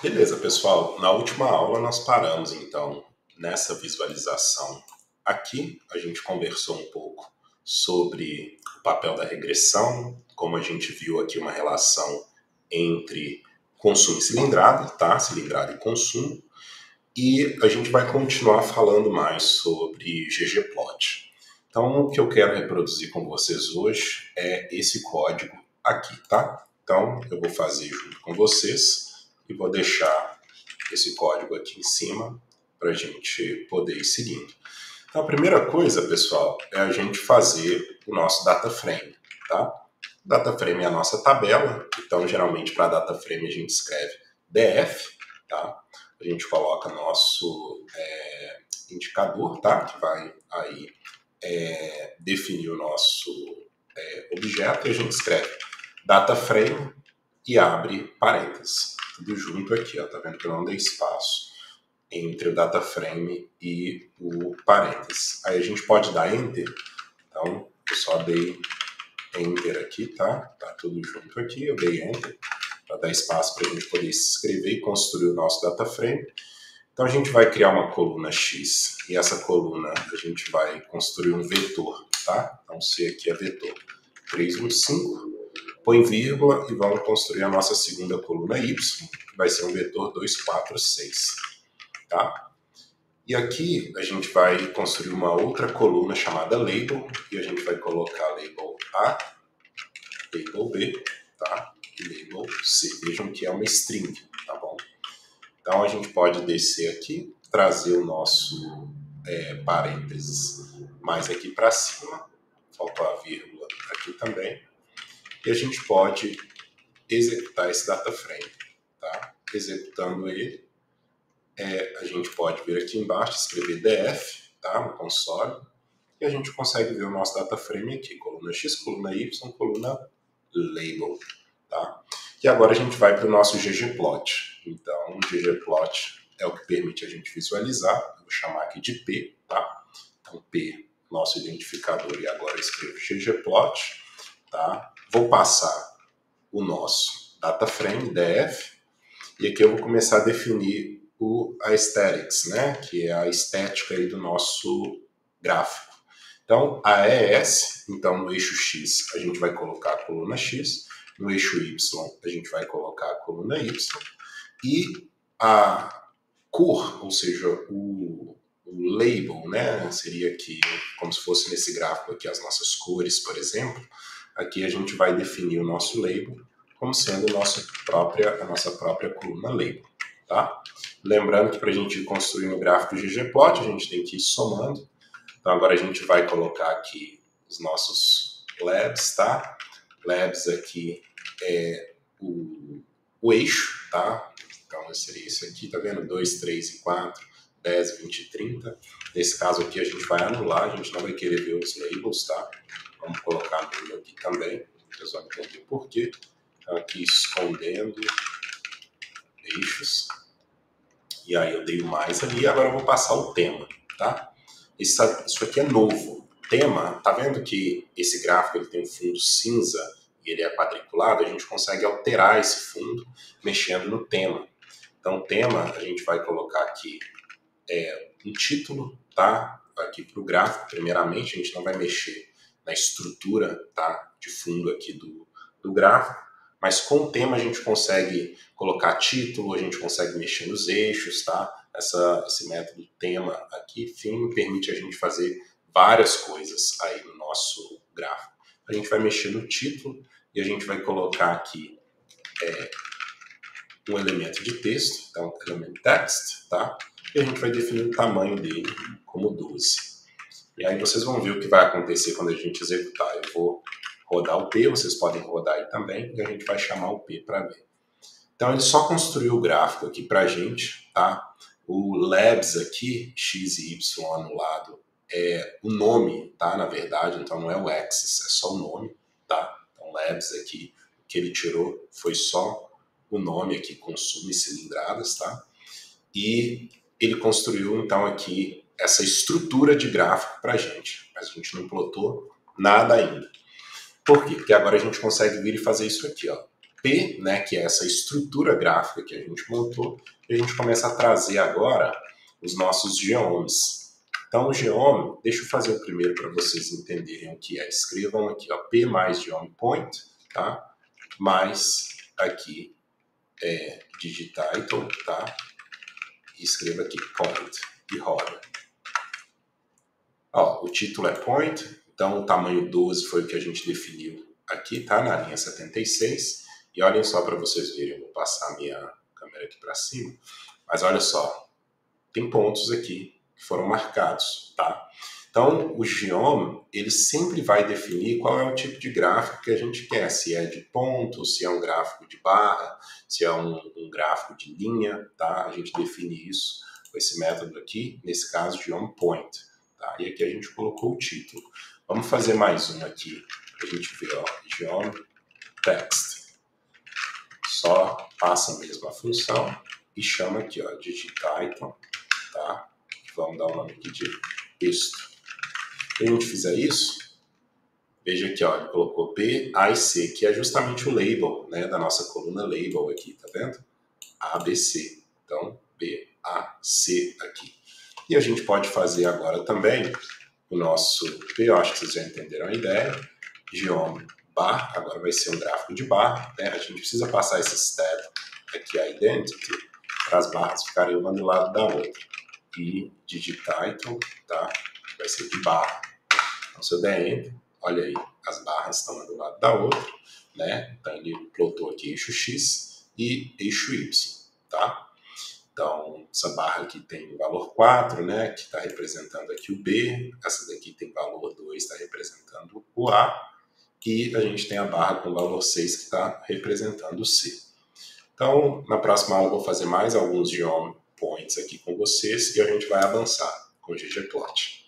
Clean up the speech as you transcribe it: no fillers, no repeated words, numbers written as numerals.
Beleza, pessoal. Na última aula nós paramos, então, nessa visualização aqui. A gente conversou um pouco sobre o papel da regressão, como a gente viu aqui uma relação entre consumo e cilindrada, tá? Cilindrada e consumo. E a gente vai continuar falando mais sobre ggplot. Então, o que eu quero reproduzir com vocês hoje é esse código aqui, tá? Então, eu vou fazer junto com vocês e vou deixar esse código aqui em cima para a gente poder ir seguindo. Então, a primeira coisa, pessoal, é a gente fazer o nosso data frame, tá? Data frame é a nossa tabela, então, geralmente, para data frame a gente escreve df, tá? A gente coloca nosso indicador, tá? Que vai aí definir o nosso objeto, e a gente escreve data frame e abre parênteses. Tudo junto aqui, ó, tá vendo que eu não dei espaço entre o data frame e o parênteses. Aí a gente pode dar enter, então eu só dei enter aqui, tá? Tá tudo junto aqui, eu dei enter para dar espaço para a gente poder escrever e construir o nosso data frame. Então a gente vai criar uma coluna X e essa coluna a gente vai construir um vetor, tá? Então C aqui é vetor 315, põe vírgula e vamos construir a nossa segunda coluna Y, que vai ser um vetor 246, tá? E aqui a gente vai construir uma outra coluna chamada label e a gente vai colocar label A, label B, tá? E label C. Vejam que é uma string, tá bom? Então a gente pode descer aqui, trazer o nosso parênteses mais aqui para cima, faltou a vírgula aqui também, e a gente pode executar esse data frame, tá? Executando ele, a gente pode vir aqui embaixo, escrever df, tá? No console, e a gente consegue ver o nosso data frame aqui, coluna X, coluna Y, coluna label, tá? E agora a gente vai para o nosso ggplot. Então, o ggplot é o que permite a gente visualizar. Eu vou chamar aqui de P, tá? Então, P, nosso identificador, e agora eu escrevo ggplot, tá? Vou passar o nosso data frame, df, e aqui eu vou começar a definir a aesthetics, né? Que é a estética aí do nosso gráfico. Então, a ES, então no eixo X a gente vai colocar a coluna X, no eixo Y a gente vai colocar a coluna Y, e a cor, ou seja, o label, né, seria aqui como se fosse nesse gráfico aqui as nossas cores, por exemplo. Aqui a gente vai definir o nosso label como sendo a nossa própria coluna label, tá? Lembrando que para a gente construir um gráfico ggplot a gente tem que ir somando. Então agora a gente vai colocar aqui os nossos labs, tá? Labs aqui é o eixo, tá? Então seria isso aqui, tá vendo? 2, 3 e 4, 10, 20 e 30. Nesse caso aqui a gente vai anular, a gente não vai querer ver os labels, tá? Vamos colocar nulo aqui também, vocês vão entender por quê. Então aqui escondendo eixos. E aí eu dei o mais ali, agora eu vou passar o tema, tá? Isso aqui é novo. Tema, tá vendo que esse gráfico ele tem um fundo cinza e ele é quadriculado? A gente consegue alterar esse fundo mexendo no tema. Então, tema, a gente vai colocar aqui um título, tá? Aqui para o gráfico, primeiramente, a gente não vai mexer na estrutura, tá? De fundo aqui do gráfico, mas com o tema a gente consegue colocar título, a gente consegue mexer nos eixos, tá? Esse método tema aqui, enfim, permite a gente fazer várias coisas aí no nosso gráfico. A gente vai mexer no título e a gente vai colocar aqui um elemento de texto, então elemento text, tá? E a gente vai definir o tamanho dele como 12. E aí vocês vão ver o que vai acontecer quando a gente executar. Eu vou rodar o P, vocês podem rodar aí também, e a gente vai chamar o P para ver. Então ele só construiu o gráfico aqui para a gente, tá? O labs aqui, x e y anulado, é o nome, tá? Na verdade, então não é o axis, é só o nome, tá? Então labs aqui, o que ele tirou foi só o nome aqui, consumo e cilindradas, tá? E ele construiu, então, aqui essa estrutura de gráfico para a gente, mas a gente não plotou nada ainda. Por quê? Porque agora a gente consegue vir e fazer isso aqui, ó. P, né, que é essa estrutura gráfica que a gente montou, e a gente começa a trazer agora os nossos geomes. Então, o geome, deixa eu fazer o primeiro para vocês entenderem o que é. Escrevam aqui, ó, P mais geome point, tá? Mais aqui digititle, tá? E escreva aqui point e roda. Ó, o título é point, então o tamanho 12 foi o que a gente definiu aqui, tá? Na linha 76. E olhem só para vocês verem, eu vou passar a minha câmera aqui para cima. Mas olha só, tem pontos aqui que foram marcados, tá? Então, o geome, ele sempre vai definir qual é o tipo de gráfico que a gente quer, se é de ponto, se é um gráfico de barra, se é um gráfico de linha, tá? A gente define isso com esse método aqui, nesse caso, geomePoint, tá? E aqui a gente colocou o título. Vamos fazer mais um aqui, para a gente ver, ó, geomeText. Só passa mesmo a função e chama aqui, ó, digititle, tá? Vamos dar o nome aqui de texto. Se a gente fizer isso, veja aqui, ó, ele colocou B, A e C, que é justamente o label, né, da nossa coluna label aqui, tá vendo? A, B, C. Então, B, A, C aqui. E a gente pode fazer agora também o nosso P, eu acho que vocês já entenderam a ideia, geome bar, agora vai ser um gráfico de barra, né? A gente precisa passar esse step aqui, a identity, para as barras ficarem uma do lado da outra. E digititle, tá? Vai ser de barra. Então, se eu der enter, olha aí, as barras estão uma do lado da outra, né? Então, ele plotou aqui eixo X e eixo Y, tá? Então, essa barra aqui tem valor 4, né? Que está representando aqui o B. Essa daqui tem valor 2, está representando o A. E a gente tem a barra com valor 6, que está representando o C. Então, na próxima aula eu vou fazer mais alguns geome points aqui com vocês e a gente vai avançar com o ggplot.